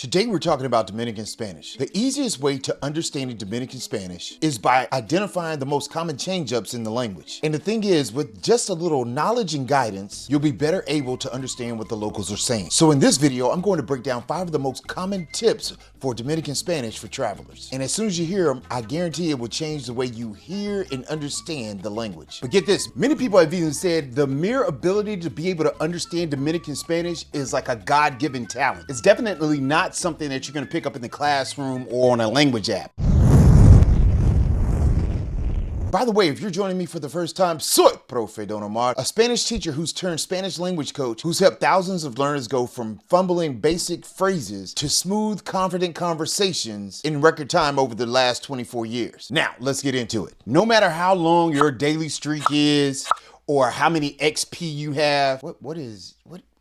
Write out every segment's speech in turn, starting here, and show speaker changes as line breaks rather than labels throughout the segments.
Today we're talking about Dominican Spanish. The easiest way to understanding Dominican Spanish is by identifying the most common change-ups in the language. And the thing is, with just a little knowledge and guidance, you'll be better able to understand what the locals are saying. So in this video, I'm going to break down 5 of the most common tips for Dominican Spanish for travelers. And as soon as you hear them, I guarantee it will change the way you hear and understand the language. But get this, many people have even said the mere ability to be able to understand Dominican Spanish is like a God-given talent. It's definitely not something that you're going to pick up in the classroom or on a language app. By the way, if you're joining me for the first time, soy Profe Don Omar, a Spanish teacher who's turned Spanish language coach, who's helped thousands of learners go from fumbling basic phrases to smooth, confident conversations in record time over the last 24 years. Now, let's get into it. No matter how long your daily streak is or how many XP you have, what is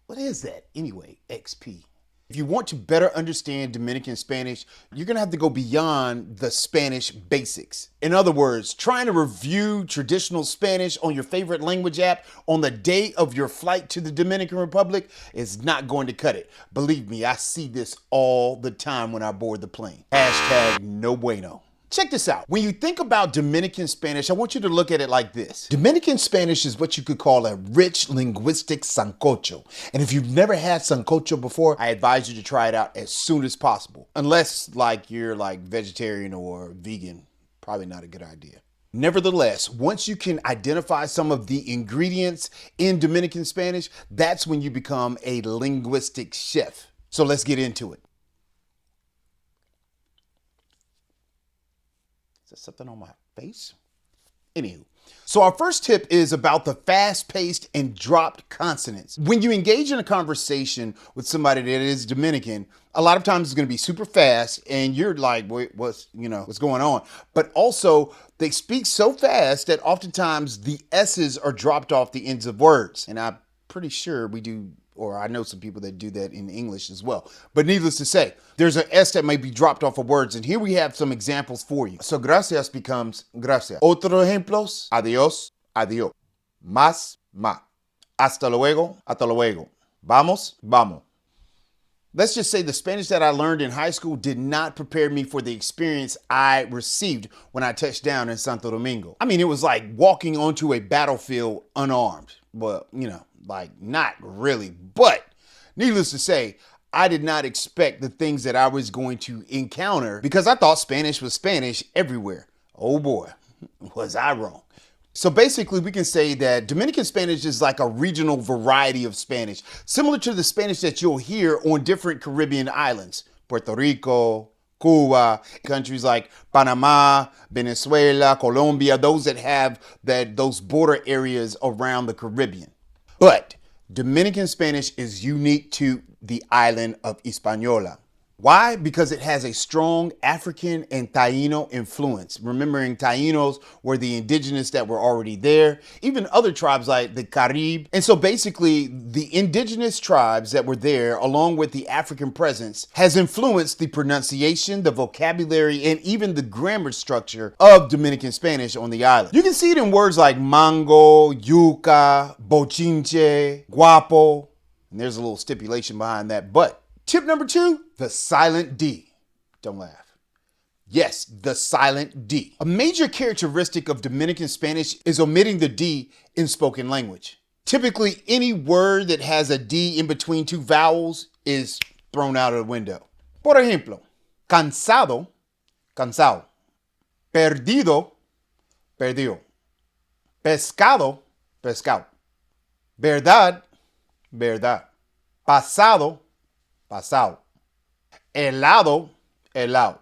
that anyway, XP? If you want to better understand Dominican Spanish, you're gonna have to go beyond the Spanish basics. In other words, trying to review traditional Spanish on your favorite language app on the day of your flight to the Dominican Republic is not going to cut it. Believe me, I see this all the time when I board the plane. Hashtag no bueno. Check this out. When you think about Dominican Spanish, I want you to look at it like this. Dominican Spanish is what you could call a rich linguistic sancocho. And if you've never had sancocho before, I advise you to try it out as soon as possible. Unless you're vegetarian or vegan, probably not a good idea. Nevertheless, once you can identify some of the ingredients in Dominican Spanish, that's when you become a linguistic chef. So let's get into it. Something on my face? Anywho, so our first tip is about the fast-paced and dropped consonants. When you engage in a conversation with somebody that is Dominican, a lot of times it's going to be super fast and you're like, wait, what's going on? But also they speak so fast that oftentimes the S's are dropped off the ends of words. And I'm pretty sure we do, or I know some people that do that in English as well. But needless to say, there's an S that may be dropped off of words. And here we have some examples for you. So gracias becomes gracias. Otro ejemplos, adiós, adiós. Más, ma. Hasta luego, hasta luego. Vamos, vamos. Let's just say the Spanish that I learned in high school did not prepare me for the experience I received when I touched down in Santo Domingo. I mean, it was like walking onto a battlefield unarmed. Well, not really, but needless to say, I did not expect the things that I was going to encounter because I thought Spanish was Spanish everywhere. Oh boy, was I wrong. So basically we can say that Dominican Spanish is like a regional variety of Spanish, similar to the Spanish that you'll hear on different Caribbean islands, Puerto Rico, Cuba, countries like Panama, Venezuela, Colombia, those that have those border areas around the Caribbean. But Dominican Spanish is unique to the island of Hispaniola. Why? Because it has a strong African and Taino influence. Remembering Tainos were the indigenous that were already there, even other tribes like the Carib. And so basically the indigenous tribes that were there, along with the African presence, has influenced the pronunciation, the vocabulary, and even the grammar structure of Dominican Spanish on the island. You can see it in words like mango, yuca, bochinche, guapo, and there's a little stipulation behind that, but tip number 2, the silent D. Don't laugh. Yes, the silent D. A major characteristic of Dominican Spanish is omitting the D in spoken language. Typically, any word that has a D in between 2 vowels is thrown out of the window. Por ejemplo, cansado, cansado. Perdido, perdido. Pescado, pescado. Verdad, verdad. Pasado, pasado. Helado, helado.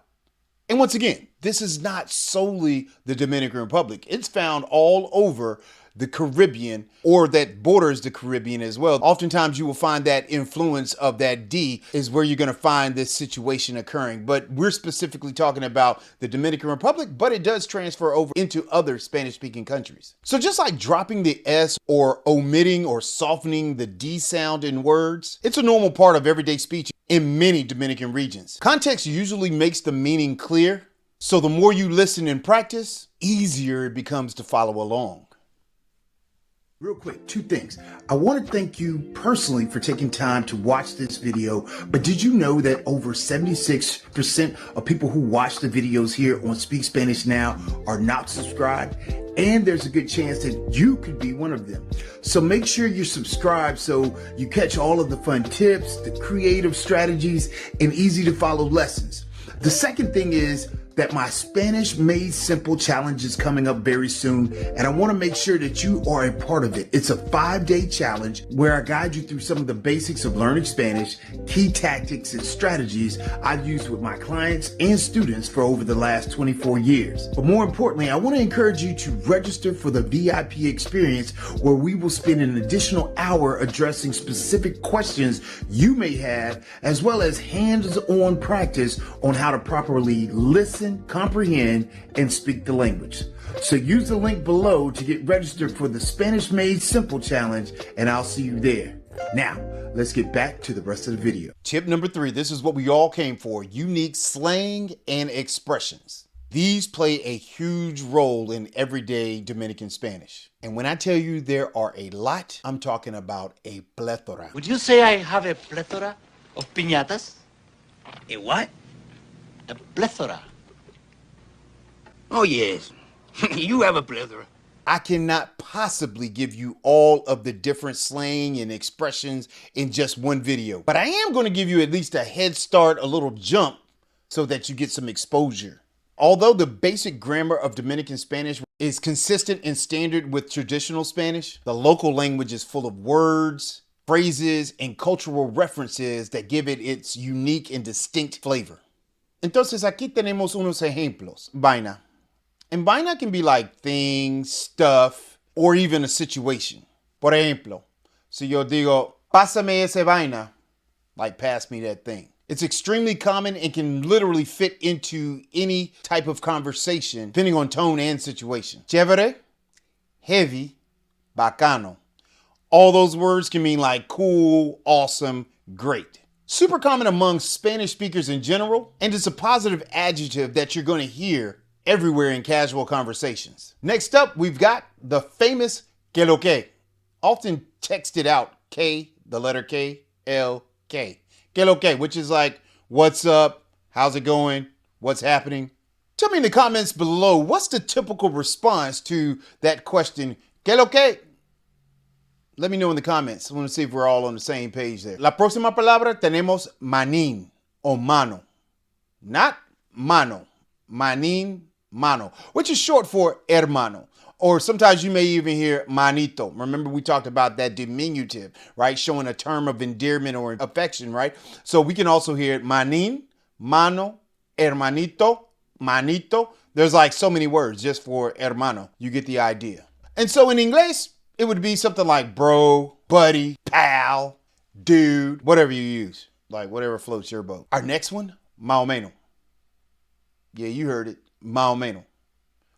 And once again, this is not solely the Dominican Republic. It's found all over the Caribbean, or that borders the Caribbean as well. Oftentimes you will find that influence of that D is where you're going to find this situation occurring. But we're specifically talking about the Dominican Republic, but it does transfer over into other Spanish-speaking countries. So just like dropping the S or omitting or softening the D sound in words, it's a normal part of everyday speech in many Dominican regions. Context usually makes the meaning clear, so the more you listen and practice, easier it becomes to follow along. Real quick, two things. I want to thank you personally for taking time to watch this video, but did you know that over 76% of people who watch the videos here on Speak Spanish Now are not subscribed? And there's a good chance that you could be one of them. So make sure you're subscribed so you catch all of the fun tips, the creative strategies, and easy to follow lessons. The second thing is that my Spanish Made Simple challenge is coming up very soon, and I want to make sure that you are a part of it. It's a 5-day challenge where I guide you through some of the basics of learning Spanish, key tactics and strategies I've used with my clients and students for over the last 24 years. But more importantly, I want to encourage you to register for the VIP experience, where we will spend an additional hour addressing specific questions you may have, as well as hands-on practice on how to properly listen, comprehend, and speak the language. So use the link below to get registered for the Spanish Made Simple Challenge, and I'll see you there. Now, let's get back to the rest of the video. Tip number 3, this is what we all came for: unique slang and expressions. These play a huge role in everyday Dominican Spanish. And when I tell you there are a lot, I'm talking about a plethora.
Would you say I have a plethora of piñatas?
A what?
A plethora.
Oh, yes. You have a plethora.
I cannot possibly give you all of the different slang and expressions in just one video, but I am going to give you at least a head start, a little jump, so that you get some exposure. Although the basic grammar of Dominican Spanish is consistent and standard with traditional Spanish, the local language is full of words, phrases, and cultural references that give it its unique and distinct flavor. Entonces aquí tenemos unos ejemplos. Vaina. And vaina can be like things, stuff, or even a situation. Por ejemplo, si yo digo, pásame esa vaina, like pass me that thing. It's extremely common and can literally fit into any type of conversation, depending on tone and situation. Chévere, heavy, bacano. All those words can mean like cool, awesome, great. Super common among Spanish speakers in general, and it's a positive adjective that you're going to hear everywhere in casual conversations. Next up, we've got the famous que lo que, often texted out K, the letter K, L, K. Que lo que, which is like, what's up, how's it going, what's happening? Tell me in the comments below, what's the typical response to that question, que lo que? Let me know in the comments. I want to see if we're all on the same page there. La próxima palabra tenemos manín o mano. Not mano. Manín, mano, which is short for hermano. Or sometimes you may even hear manito. Remember, we talked about that diminutive, right? Showing a term of endearment or affection, right? So we can also hear manín, mano, hermanito, manito. There's like so many words just for hermano. You get the idea. And so in Ingles, it would be something like bro, buddy, pal, dude, whatever you use. Like whatever floats your boat. Our next one, más o menos. Yeah, you heard it, más o menos,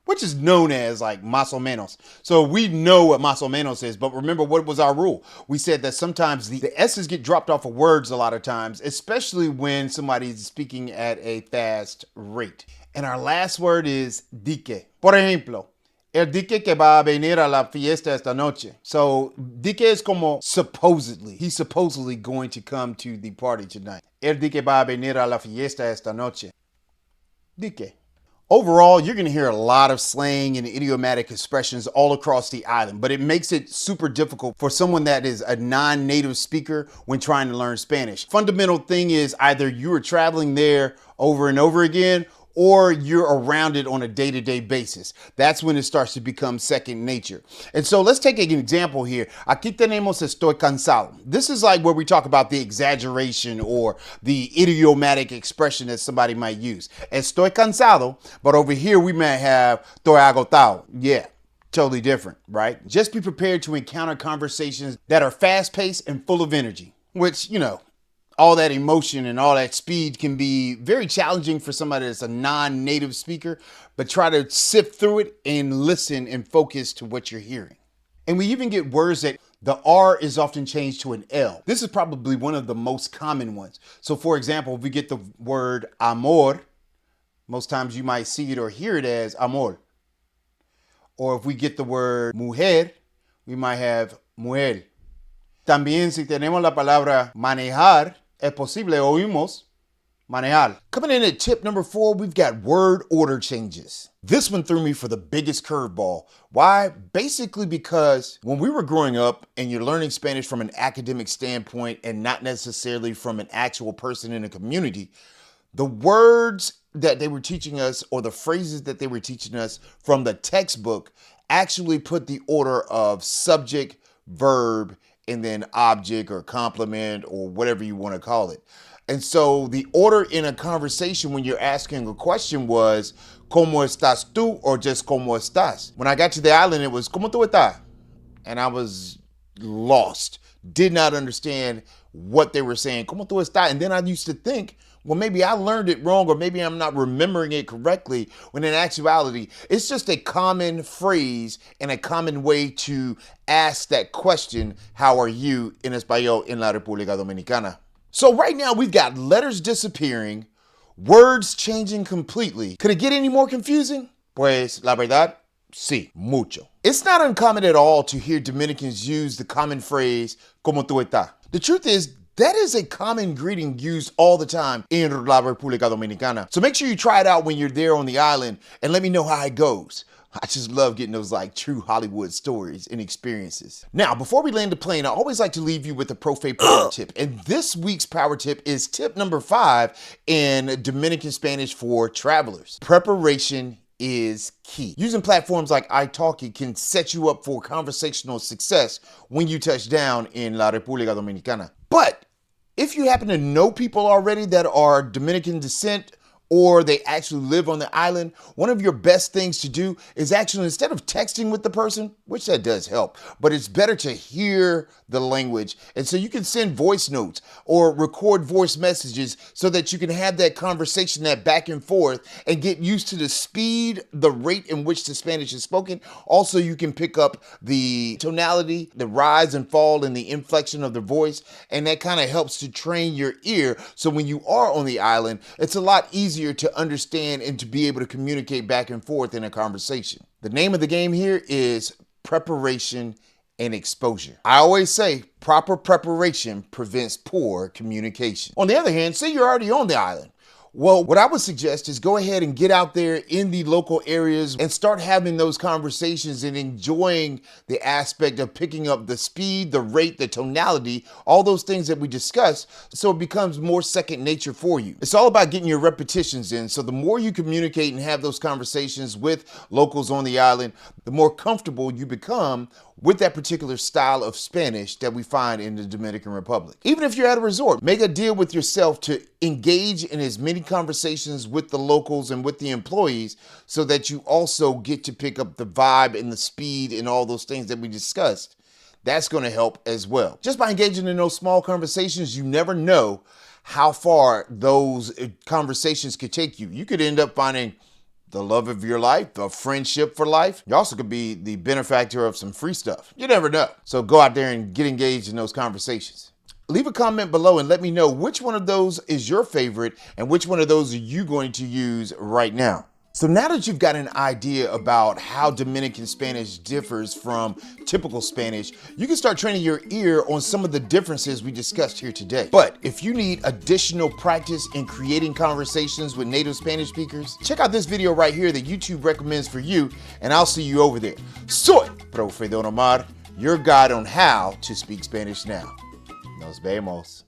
which is known as like más o menos. So we know what más o menos is, but remember, what was our rule? We said that sometimes the S's get dropped off of words a lot of times, especially when somebody's speaking at a fast rate. And our last word is dique. Por ejemplo, el dique que va a venir a la fiesta esta noche. So dique is como supposedly. He's supposedly going to come to the party tonight. El dique va a venir a la fiesta esta noche. Dique. Overall, you're going to hear a lot of slang and idiomatic expressions all across the island, but it makes it super difficult for someone that is a non-native speaker when trying to learn Spanish. Fundamental thing is either you are traveling there over and over again, or you're around it on a day-to-day basis. That's when it starts to become second nature. And so let's take an example here. Aquí tenemos estoy cansado. This is like where we talk about the exaggeration or the idiomatic expression that somebody might use. Estoy cansado, but over here we may have estoy agotado. Yeah, totally different, right? Just be prepared to encounter conversations that are fast-paced and full of energy, which, you know, all that emotion and all that speed can be very challenging for somebody that's a non-native speaker, but try to sift through it and listen and focus to what you're hearing. And we even get words that the R is often changed to an L. This is probably one of the most common ones. So for example, if we get the word amor, most times you might see it or hear it as amor. Or if we get the word mujer, we might have mujer. También si tenemos la palabra manejar, es posible oímos manejar. Coming in at tip number 4, we've got word order changes. This one threw me for the biggest curveball. Why? Basically because when we were growing up and you're learning Spanish from an academic standpoint and not necessarily from an actual person in a community, the words that they were teaching us or the phrases that they were teaching us from the textbook actually put the order of subject, verb, and then object or complement or whatever you want to call it. And so the order in a conversation when you're asking a question was, ¿Cómo estás tú? Or just ¿Cómo estás? When I got to the island, it was, ¿Cómo tú estás? And I was lost, did not understand what they were saying. ¿Cómo tú estás? And then I used to think, well, maybe I learned it wrong or maybe I'm not remembering it correctly, when in actuality, it's just a common phrase and a common way to ask that question, how are you, in español en la República Dominicana. So right now we've got letters disappearing, words changing completely. Could it get any more confusing? Pues la verdad, sí, mucho. It's not uncommon at all to hear Dominicans use the common phrase, ¿Cómo tú estás? The truth is, that is a common greeting used all the time in la República Dominicana. So make sure you try it out when you're there on the island and let me know how it goes. I just love getting those like true Hollywood stories and experiences. Now, before we land the plane, I always like to leave you with a Profe power tip. And this week's power tip is tip number 5 in Dominican Spanish for travelers. Preparation is key. Using platforms like italki can set you up for conversational success when you touch down in La República Dominicana. But if you happen to know people already that are Dominican descent or they actually live on the island, one of your best things to do is actually, instead of texting with the person, which that does help, but it's better to hear the language. And so you can send voice notes or record voice messages so that you can have that conversation, that back and forth, and get used to the speed, the rate in which the Spanish is spoken. Also, you can pick up the tonality, the rise and fall, and the inflection of the voice. And that kind of helps to train your ear. So when you are on the island, it's a lot easier to understand and to be able to communicate back and forth in a conversation. The name of the game here is preparation and exposure. I always say proper preparation prevents poor communication. On the other hand, say you're already on the island. Well, what I would suggest is go ahead and get out there in the local areas and start having those conversations and enjoying the aspect of picking up the speed, the rate, the tonality, all those things that we discussed, so it becomes more second nature for you. It's all about getting your repetitions in. So the more you communicate and have those conversations with locals on the island, the more comfortable you become with that particular style of Spanish that we find in the Dominican Republic. Even if you're at a resort, make a deal with yourself to engage in as many conversations with the locals and with the employees so that you also get to pick up the vibe and the speed and all those things that we discussed. That's going to help as well. Just by engaging in those small conversations, you never know how far those conversations could take you. You could end up finding the love of your life, the friendship for life. You also could be the benefactor of some free stuff. You never know. So go out there and get engaged in those conversations. Leave a comment below and let me know which one of those is your favorite and which one of those are you going to use right now. So now that you've got an idea about how Dominican Spanish differs from typical Spanish, you can start training your ear on some of the differences we discussed here today. But if you need additional practice in creating conversations with native Spanish speakers, check out this video right here that YouTube recommends for you, and I'll see you over there. Soy Profe Don Omar, your guide on how to speak Spanish now. Nos vemos.